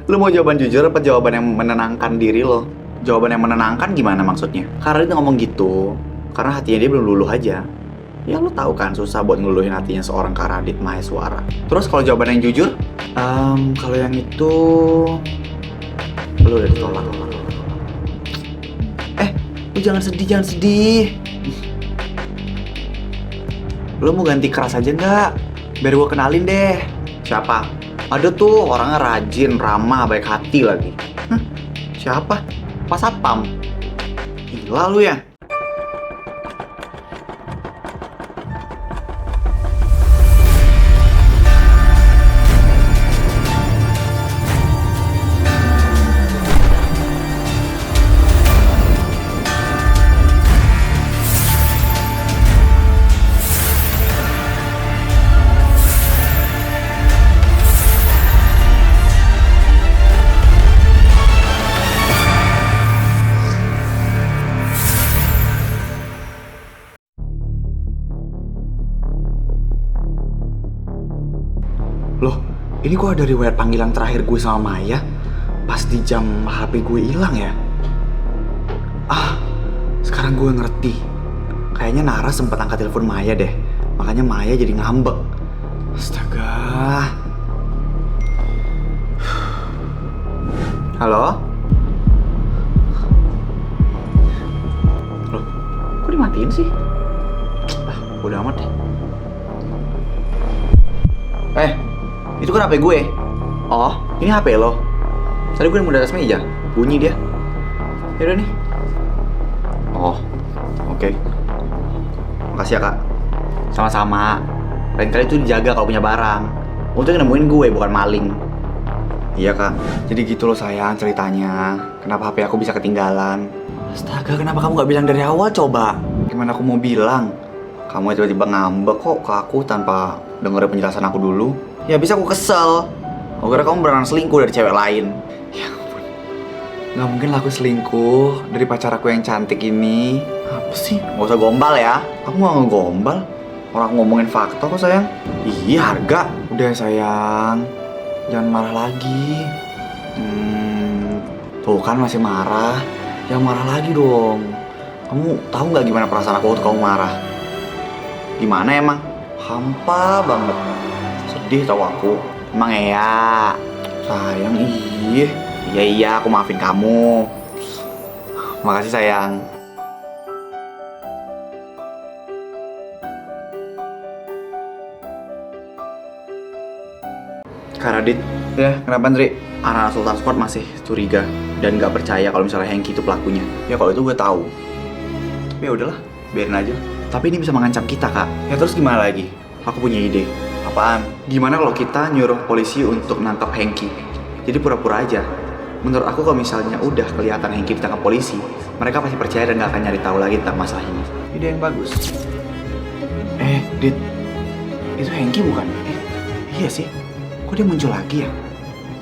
Lu mau jawaban jujur apa jawaban yang menenangkan diri lo? Jawaban yang menenangkan gimana maksudnya? Karena dia ngomong gitu, karena hatinya dia belum luluh aja. Ya lo tahu kan susah buat ngeluluhin hatinya seorang Kak Radit Maheswara. Terus kalau jawaban yang jujur, kalau yang itu lo udah ditolak. Lu jangan sedih. Lo mau ganti keras aja nggak? Biar gue kenalin deh. Siapa? Ada tuh orangnya rajin, ramah, baik hati lagi. Siapa? Pak Satpam. Gila lu ya. Loh, ini kok ada riwayat panggilan terakhir gue sama Maya pas di jam HP gue hilang ya? Sekarang gue ngerti. Kayaknya Nara sempat angkat telepon Maya deh. Makanya Maya jadi ngambek. Astaga. Halo? Loh, kok dimatiin sih? Udah amat deh. Itu kan HP gue. Oh, ini HP lo. Tadi gue nemu di atas meja, bunyi dia. Yaudah nih. Oh, oke. Makasih ya kak. Sama-sama. Lain kali itu dijaga kalau punya barang. Untuk nemuin gue, bukan maling. Iya kak. Jadi gitu loh sayang ceritanya. Kenapa HP aku bisa ketinggalan? Astaga, kenapa kamu gak bilang dari awal coba? Gimana aku mau bilang? Kamu tiba-tiba ngambek kok ke aku tanpa dengerin penjelasan aku dulu. Ya bisa aku kesel. Aku kira kamu beneran selingkuh dari cewek lain. Ya ampun. Gak mungkin lah aku selingkuh dari pacar aku yang cantik ini. Apa sih? Gak usah gombal ya. Aku gak ngegombal. Orang ngomongin fakta kok sayang. Iya harga. Udah sayang. Jangan marah lagi. Tuh kan masih marah. Jangan marah lagi dong. Kamu tahu gak gimana perasaan aku waktu kamu marah? Gimana emang? Hampa banget. Sedih tau aku. Emang ya? Sayang, Iya, aku maafin kamu. Makasih sayang. Kak Radit. Ya, kenapa Andri? Anak Sultan Squad masih curiga dan gak percaya kalau misalnya Hengki itu pelakunya. Ya kalau itu gue tahu. Tapi ya udahlah, biarin aja. Tapi ini bisa mengancam kita, Kak. Ya terus gimana lagi? Aku punya ide. Apaan? Gimana kalau kita nyuruh polisi untuk nangkap Hengki? Jadi pura-pura aja. Menurut aku kalau misalnya udah kelihatan Hengki ditangkap polisi, mereka pasti percaya dan gak akan nyari tahu lagi tentang masalah ini. Ide yang bagus. Dit. Itu Hengki bukan? Iya sih. Kok dia muncul lagi ya?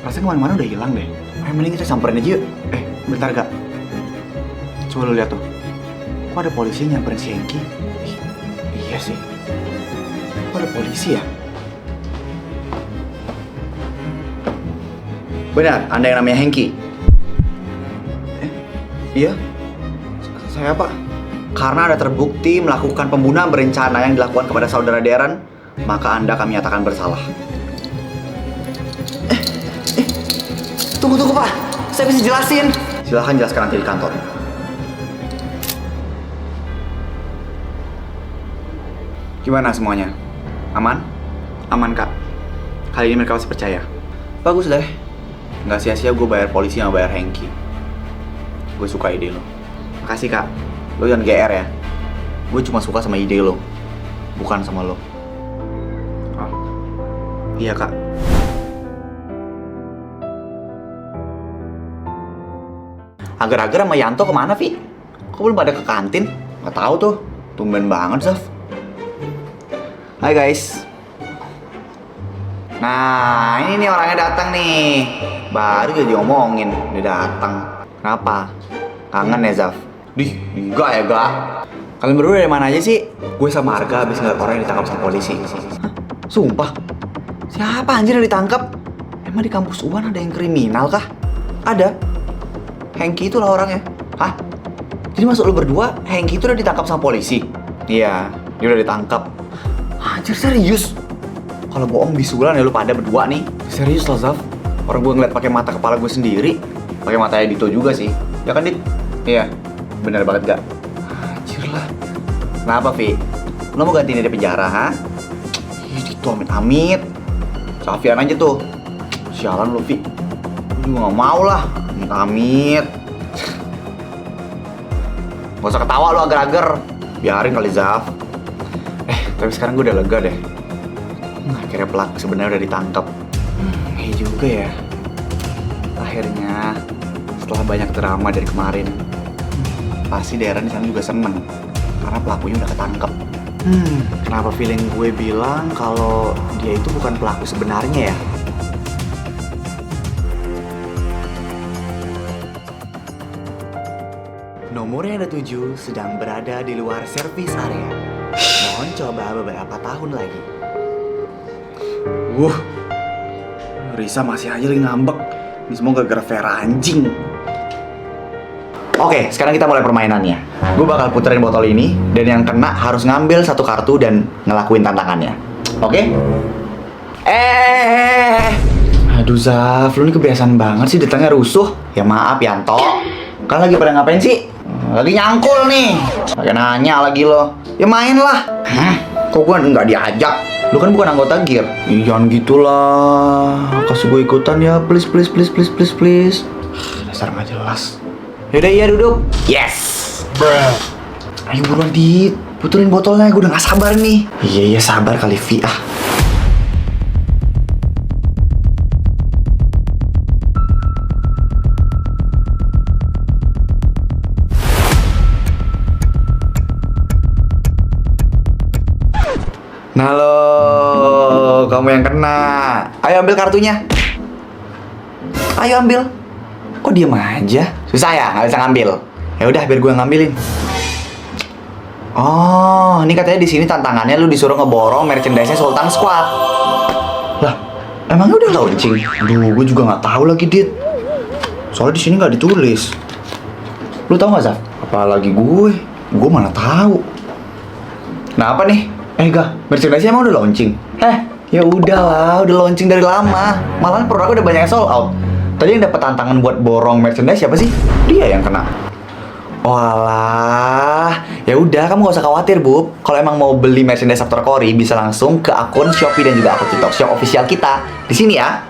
Rasanya kemana-mana udah hilang deh. Mending kita samperin aja yuk. Bentar gak? Coba lu lihat tuh. Kok ada polisi nyamperin si Hengki? Iya sih. Kok ada polisi ya? Benar, Anda yang namanya Hengki? Iya? Saya apa? Karena Anda terbukti melakukan pembunuhan berencana yang dilakukan kepada saudara Deren, maka Anda kami nyatakan bersalah. Tunggu Pak, saya bisa jelasin. Silahkan jelaskan nanti di kantor. Gimana semuanya? Aman? Aman kak. Kali ini mereka pasti percaya. Bagus deh. Nggak sia-sia gue bayar polisi sama bayar Hengki. Gue suka ide lo. Makasih kak. Lo jangan GR ya. Gue cuma suka sama ide lo, bukan sama lo. Oh. Iya kak. Agar-agar sama Yanto kemana, Vi? Kok belum pada ke kantin? Nggak tahu tuh. Tumben banget, Zaf. Hai guys. Nah, ini nih orangnya datang nih. Baru aja diomongin, dia datang. Kenapa? Kangen ya, Zaf? Enggak ya, Gak. Kalian berdua dari mana aja sih? Gue sama Arga habis ngeliat orang yang ditangkap sama polisi. Hah? Sumpah? Siapa anjir yang ditangkap? Emang di kampus UAN ada yang kriminal kah? Ada. Hengki itulah orangnya. Hah? Jadi maksud lu berdua, Hengki itu udah ditangkap sama polisi? Iya, dia udah ditangkap. Anjir, serius? Kalau bohong bisulan ya lu pada berdua nih. Serius lah, Zaf. Orang gue ngeliat pakai mata kepala gue sendiri. Pakai mata Dito juga sih. Ya kan, Dit? Iya. Bener banget gak? Anjir lah. Kenapa, Vi? Lo mau gantiin dia di penjara, ha? Ih, Dito amit-amit. Safian aja tuh. Sialan lu, Vi. Gue juga gak mau lah. Amit-amit. Gak usah ketawa lu agar-agar. Biarin kali, Zaf. Tapi sekarang gue udah lega deh. Akhirnya pelaku sebenarnya udah ditangkap. Iya juga ya. Akhirnya setelah banyak drama dari kemarin, pasti daerah di sana juga seneng karena pelakunya udah ketangkep. Kenapa feeling gue bilang kalau dia itu bukan pelaku sebenarnya ya? Nomor yang ada 7 sedang berada di luar servis area. Mohon coba beberapa tahun lagi. Risa masih aja lagi ngambek. Ini semua gara-gara Vera anjing. Oke, sekarang kita mulai permainannya. Gue bakal puterin botol ini, dan yang kena harus ngambil satu kartu dan ngelakuin tantangannya. Oke? Aduh Zaf, lu ini kebiasaan banget sih datangnya rusuh. Ya maaf Yanto. Kan lagi pada ngapain sih? Lagi nyangkul nih. Pakai nanya lagi lo. Ya main lah. Kok gue nggak diajak? Lu kan bukan anggota gear. Jangan gitulah. Kasih gue ikutan ya, please. Dasar nggak jelas. Yaudah, iya duduk. Yes. Ayo buruan Dit, puterin botolnya. Gue udah nggak sabar nih. Iya sabar kali Vi. Nah lo, kamu yang kena. Ayo ambil kartunya. Ayo ambil. Kok diem aja? Susah ya, nggak bisa ngambil. Ya udah, biar gue ngambilin. Oh, ini katanya di sini tantangannya lu disuruh ngeborong merchandise-nya Sultan Squad. Lah, emangnya udah launching? Aduh, gue juga nggak tahu lagi, Dit. Soalnya di sini nggak ditulis. Lu tahu nggak, Zaf? Apalagi gue mana tahu. Nah apa nih? Merchandise emang udah launching? Ya udahlah, udah launching dari lama. Malahan produknya udah banyak yang sold out. Tadi yang dapat tantangan buat borong merchandise siapa sih? Dia yang kena. Walah, ya udah kamu gak usah khawatir, Bub. Kalau emang mau beli merchandise After Cory bisa langsung ke akun Shopee dan juga akun TikTok Shop official kita di sini ya.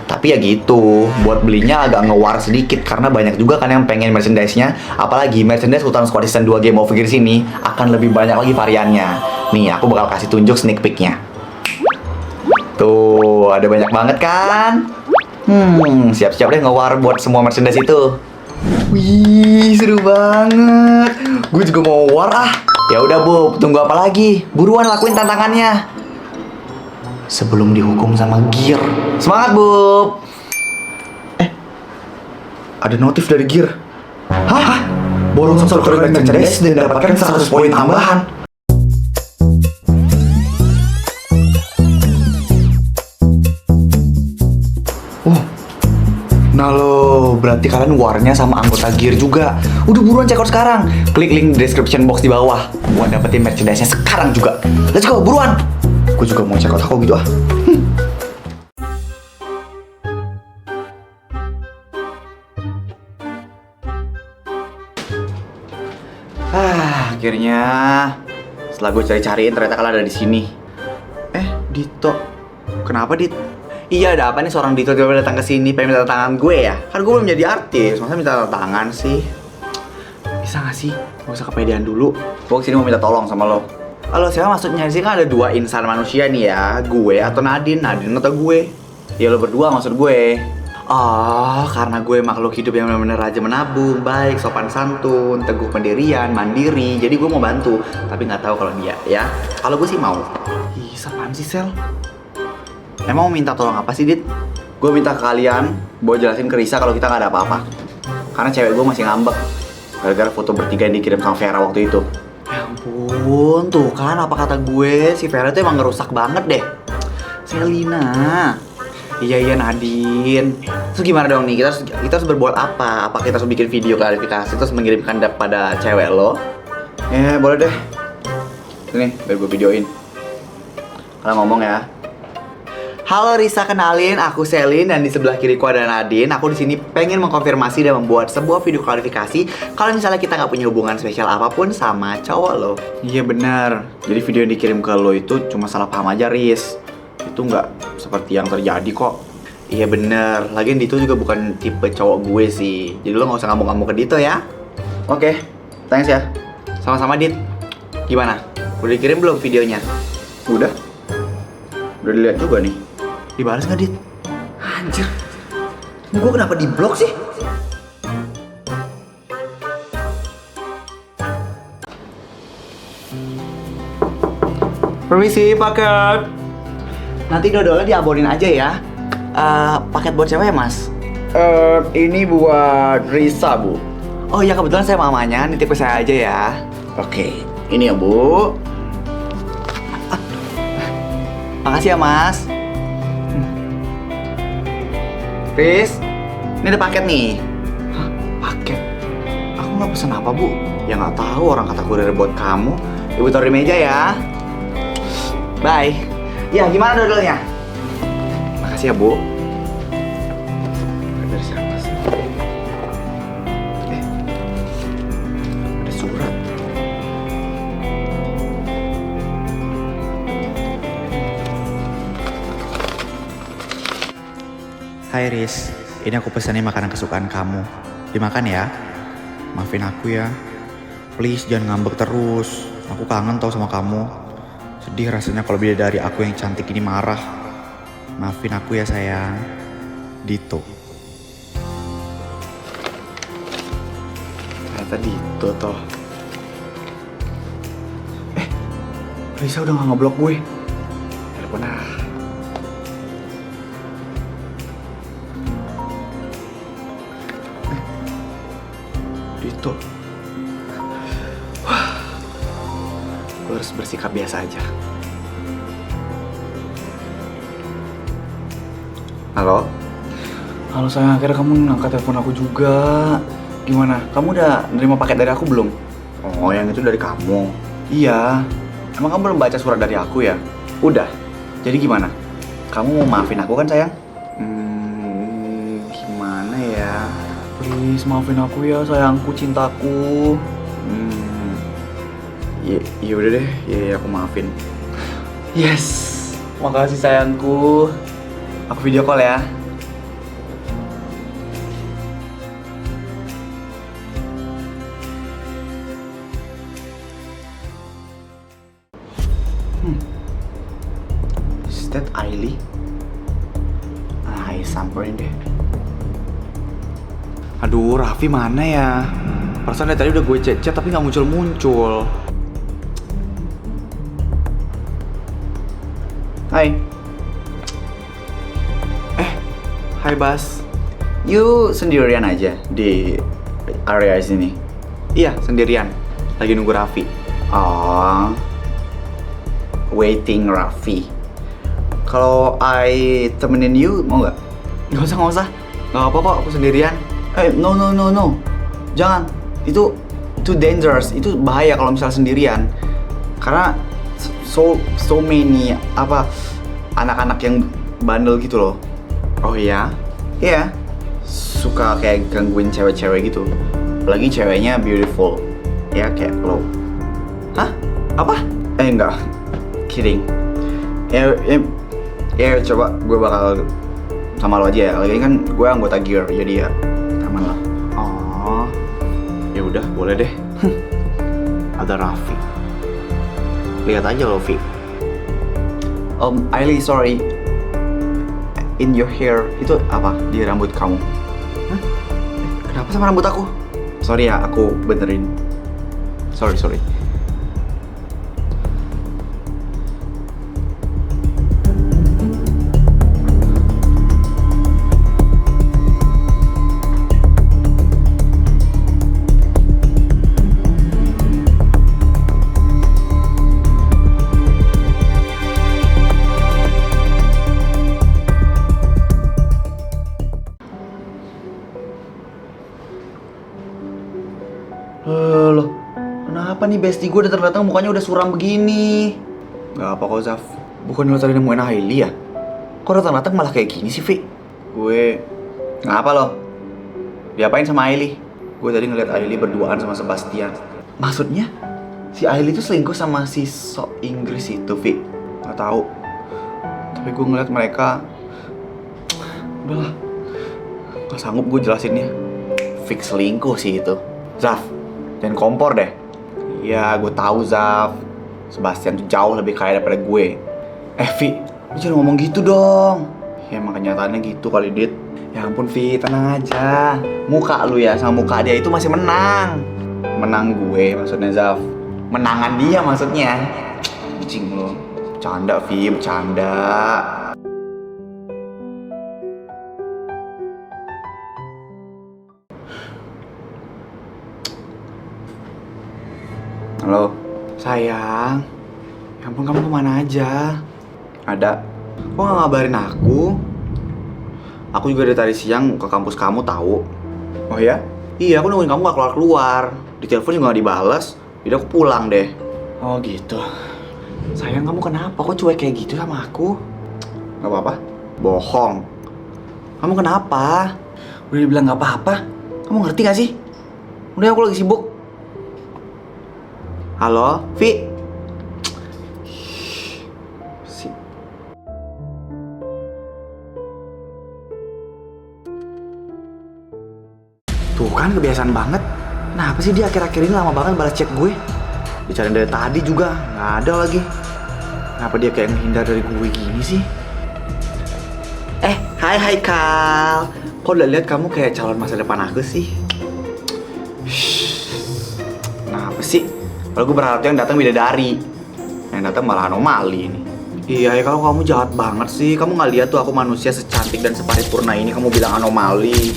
Tapi ya gitu, buat belinya agak ngewar sedikit karena banyak juga kan yang pengen merchandise-nya. Apalagi merchandise Sultan Squad Season 2 Game of Figures ini akan lebih banyak lagi variannya. Nih, aku bakal kasih tunjuk sneak peek-nya. Tuh, ada banyak banget kan? Siap-siap deh ngewar buat semua merchandise itu. Wih, seru banget. Gue juga mau war Ya udah, Bub, tunggu apa lagi? Buruan lakuin tantangannya sebelum dihukum sama Gear. Semangat, Bub. Ada notif dari Gear. Hah? Borong satu kali merchandise dan dapatkan 100 poin tambahan. Nah lo, berarti kalian warnya sama anggota Gear juga. Udah buruan check out sekarang. Klik link di description box di bawah buat dapetin merchandise-nya sekarang juga. Let's go, buruan. Gue juga mau check out aku gitu Akhirnya setelah gue cari-cariin ternyata kalian ada di sini. Dito. Kenapa, Dit? Iya, ada apa nih seorang Dito tiba-tiba datang ke sini pengen minta tangan gue ya? Kan gue belum jadi artis, masa minta tangan sih? Bisa gak sih? Gak usah kepedean dulu. Gue kesini mau minta tolong sama lo. Halo, siapa maksudnya sih? Kan ada dua insan manusia nih ya, gue atau Nadine atau gue. Ya lo berdua maksud gue. Oh, karena gue makhluk hidup yang benar-benar rajin menabung, baik, sopan santun, teguh pendirian, mandiri. Jadi gue mau bantu, tapi nggak tahu kalau dia ya. Kalau gue sih mau. Ih, apaan sih, Sel? Emang mau minta tolong apa sih, Dit? Gue minta ke kalian buat jelasin ke Risa kalau kita nggak ada apa-apa. Karena cewek gue masih ngambek gara-gara foto bertiga yang dikirim sama Vera waktu itu. Ya ampun, tuh kan apa kata gue, si Vera tuh emang ngerusak banget deh. Selina. Iya Nadine. Terus gimana dong nih? Kita harus berbuat apa? Apa kita harus bikin video klarifikasi terus mengirimkan pada cewek lo? Ya boleh deh. Sini, biar gue videoin. Kalian ngomong ya. Halo Risa, kenalin, aku Selin dan di sebelah kiriku ada Nadine. Aku di sini pengen mengkonfirmasi dan membuat sebuah video klarifikasi kalau misalnya kita nggak punya hubungan spesial apapun sama cowok lo. Iya benar. Jadi video yang dikirim ke lo itu cuma salah paham aja, Riz. Itu nggak seperti yang terjadi kok. Iya bener. Lagian Dito juga bukan tipe cowok gue sih. Jadi lo nggak usah ngomong-ngomong ke Dito ya. Oke, thanks ya. Sama-sama Dit. Gimana? Udah dikirim belum videonya? Udah. Udah dilihat juga nih. Dibalas nggak, Dit? Anjir, ini gue kenapa di-blok sih? Permisi, paket. Nanti dodolnya diabonin aja ya. Paket buat cewek ya, Mas? Ini buat Risa, Bu. Oh iya, kebetulan saya mamanya, nitip ke saya aja ya. Oke, ini ya, Bu. Makasih ya, Mas. Riz, ini ada paket nih. Hah? Paket? Aku nggak pesan apa, Bu? Ya nggak tahu, orang kata kurir buat kamu. Ibu taruh di meja ya. Bye. Ya, gimana dodolnya? Makasih ya, Bu. Dari siapa sih? Ada surat. Hai Riz, ini aku pesanin makanan kesukaan kamu. Dimakan ya. Maafin aku ya. Please jangan ngambek terus. Aku kangen tau sama kamu. Sedih rasanya kalau bidadari aku yang cantik ini marah. Maafin aku ya sayang. Dito. Ternyata Dito toh. Risa udah gak ngeblok gue. Telepon ah. Dito. Wah. Gue harus bersikap biasa aja. Halo? Halo sayang, akhirnya kamu ngangkat telepon aku juga. Gimana? Kamu udah nerima paket dari aku belum? Oh, yang itu dari kamu? Iya. Emang kamu belum baca surat dari aku ya? Udah. Jadi gimana? Kamu mau maafin aku kan sayang? Gimana ya? Please maafin aku ya sayangku, cintaku. Ya udah deh, ya aku maafin. Yes, makasih sayangku. Aku video call ya. Is that Ailey? Samperin deh. Aduh, Raffi mana ya? Perasaan dari tadi udah gue chat tapi nggak muncul-muncul. Hai. Hai Bas. You sendirian aja di area sini? Iya, sendirian. Lagi nunggu Raffi. Oh. Waiting Raffi. Kalau I temenin you, mau nggak? Nggak usah. Nggak apa kok, aku sendirian. No. Jangan. Itu dangerous. Itu bahaya kalau misalnya sendirian. Karena so many anak-anak yang bandel gitu loh. Oh iya? Iya. Suka kayak gangguin cewek-cewek gitu. Apalagi ceweknya beautiful. Ya kayak lo. Hah? Apa? Enggak. Kidding. Ya coba gue bakal sama lo aja ya. Lagi kan gue anggota gear jadi ya aman lah. Oh. Ya udah, boleh deh. Ada Raffi. Lihat aja lo, Vi. Ailey, sorry. In your hair, itu apa? Di rambut kamu. Hah? Kenapa sama rambut aku? Sorry ya, aku benerin. Sorry. Kenapa nih bestie gue datang-datang mukanya udah suram begini? Gak apa kok Zaf. Bukan lo tadi nemuin Hailey ya? Kok datang-datang malah kayak gini sih Vi? Gue... Ngapa lo? Diapain sama Hailey? Gue tadi ngeliat Hailey berduaan sama Sebastian. Maksudnya? Si Hailey itu selingkuh sama si sok Inggris itu Vi? Gak tahu. Tapi gue ngeliat mereka... Udahlah, gak sanggup gue jelasinnya. Fix selingkuh sih itu. Zaf, jangan kompor deh. Iya, gue tahu Zaf. Sebastian tuh jauh lebih kaya daripada gue. Vi, lu jangan ngomong gitu dong. Ya emang kenyataannya gitu kali, Dit. Ya ampun Vi, tenang aja. Muka lu ya sama muka dia itu masih menang. Menang gue maksudnya Zaf. Menangan dia maksudnya. Kucing lu. Bercanda Vi, bercanda. Halo, sayang. Ya ampun, kamu kemana aja? Ada. Kok gak ngabarin aku? Aku juga dari tadi siang ke kampus kamu tahu. Oh ya? Iya, aku nungguin kamu gak keluar-keluar. Di telepon juga gak dibales. Jadi aku pulang deh. Oh gitu. Sayang, kamu kenapa? Kok cuek kayak gitu sama aku? Gak apa-apa? Bohong. Kamu kenapa? Udah dibilang gak apa-apa. Kamu ngerti gak sih? Udah, aku lagi sibuk. Halo, Vi? Tuh kan kebiasaan banget. Kenapa sih dia akhir-akhir ini lama banget balas chat gue? Dicariin dari tadi juga, nggak ada lagi. Kenapa dia kayak menghindar dari gue gini sih? Hai Kal. Kok udah lihat kamu kayak calon masa depan aku sih? Kenapa sih? Kalau gue berharap yang datang bidadari, yang datang malah anomali ini. Iya, kalau kamu jahat banget sih. Kamu nggak lihat tuh aku manusia secantik dan separipurna ini, kamu bilang anomali.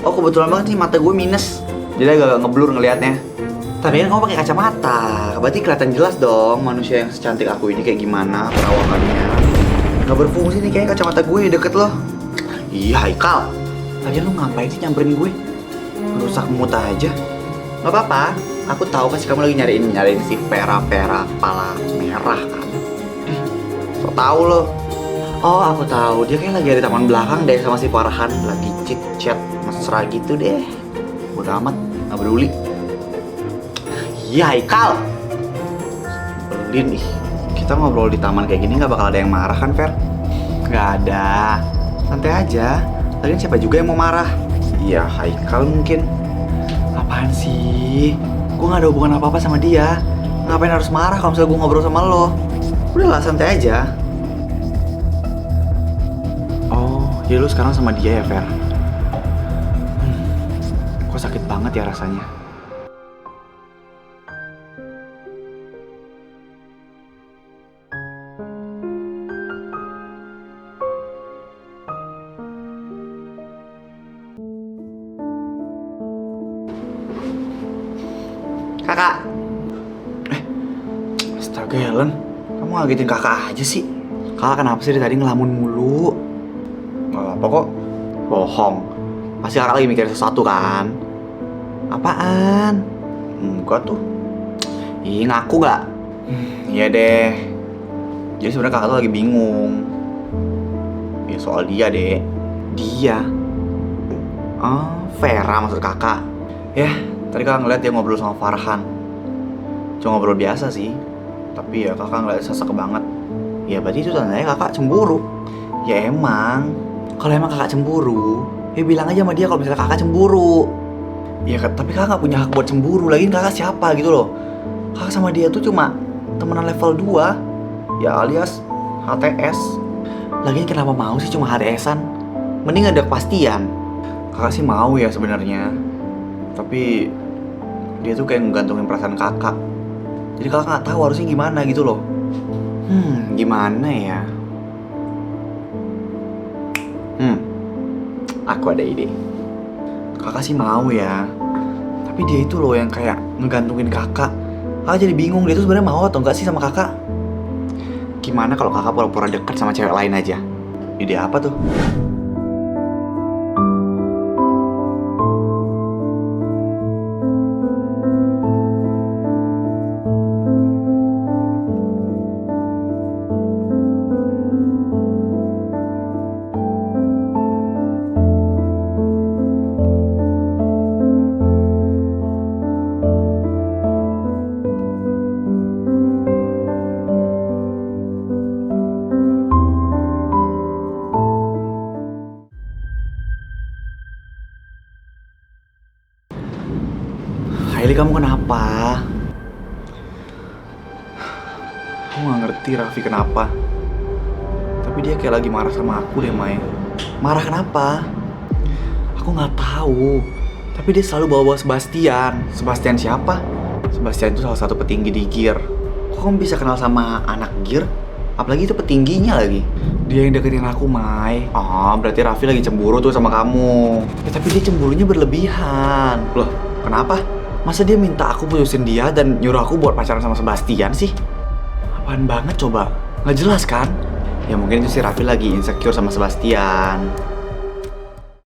Oh kebetulan banget nih mata gue minus, jadi agak ngeblur ngelihatnya. Tapi kan kamu pakai kacamata, berarti kelihatan jelas dong manusia yang secantik aku ini kayak gimana perawakannya. Nggak berfungsi nih kayaknya kacamata gue deket loh. Iya Haikal, lagian lu ngapain sih nyamperin gue? Merusak mood aja. Gak apa-apa, aku tahu pasti kamu lagi nyariin si Vera kepala merah kan. So tau lo. Oh aku tahu, dia kayak lagi ada di taman belakang deh sama si Farhan, lagi chit-chat mesra gitu deh. Bodo amat, gak peduli. Iya Haikal. Belin ih. Kita ngobrol di taman kayak gini gak bakal ada yang marah kan Fer? Gak ada. Santai aja. Lagian siapa juga yang mau marah? Iya Haikal mungkin. Apaan sih? Gue gak ada hubungan apa-apa sama dia. Ngapain harus marah kalau misalnya gue ngobrol sama lo? Udahlah santai aja. Oh, jadi lu sekarang sama dia ya Fer? Kok sakit banget ya rasanya? Kakak! Astaga Helen, kamu ngagetin kakak aja sih. Kakak kenapa sih dari tadi ngelamun mulu? Gak apa kok. Bohong. Pasti kakak lagi mikirin sesuatu kan? Apaan? Enggak tuh. Ih ngaku gak? Iya deh. Jadi sebenarnya kakak tuh lagi bingung. Ya soal dia deh. Dia? Oh, Vera maksud kakak. Ya, tadi kakak ngeliat dia ngobrol sama Farhan. Cuma ngobrol biasa sih. Tapi ya kakak ngeliat sesek banget. Ya berarti itu tandanya kakak cemburu. Ya emang. Kalau emang kakak cemburu, ya bilang aja sama dia kalau misalnya kakak cemburu. Ya tapi kakak gak punya hak buat cemburu. Lagian kakak siapa gitu loh. Kakak sama dia tuh cuma temenan level 2. Ya alias HTS. Lagian kenapa mau sih cuma HTS-an? Mending ada kepastian. Kakak sih mau ya sebenarnya. Tapi dia tuh kayak ngegantungin perasaan kakak. Jadi kakak gak tahu harusnya gimana gitu loh. Gimana ya? Aku ada ide. Kakak sih mau ya. Tapi dia itu loh yang kayak ngegantungin kakak. Kakak jadi bingung dia tuh sebenarnya mau atau enggak sih sama kakak. Gimana kalau kakak pura-pura deket sama cewek lain aja? Ide apa tuh? Eli, kamu kenapa? Aku gak ngerti Raffi kenapa. Tapi dia kayak lagi marah sama aku deh, Mai. Marah kenapa? Aku gak tahu. Tapi dia selalu bawa-bawa Sebastian. Sebastian siapa? Sebastian itu salah satu petinggi di Gear. Kok kamu bisa kenal sama anak Gear? Apalagi itu petingginya lagi. Dia yang deketin aku, Mai. Oh, berarti Raffi lagi cemburu tuh sama kamu. Ya tapi dia cemburunya berlebihan. Loh, kenapa? Masa dia minta aku putusin dia dan nyuruh aku buat pacaran sama Sebastian sih? Apaan banget coba? Nggak jelas kan? Ya mungkin itu si Raffi lagi insecure sama Sebastian.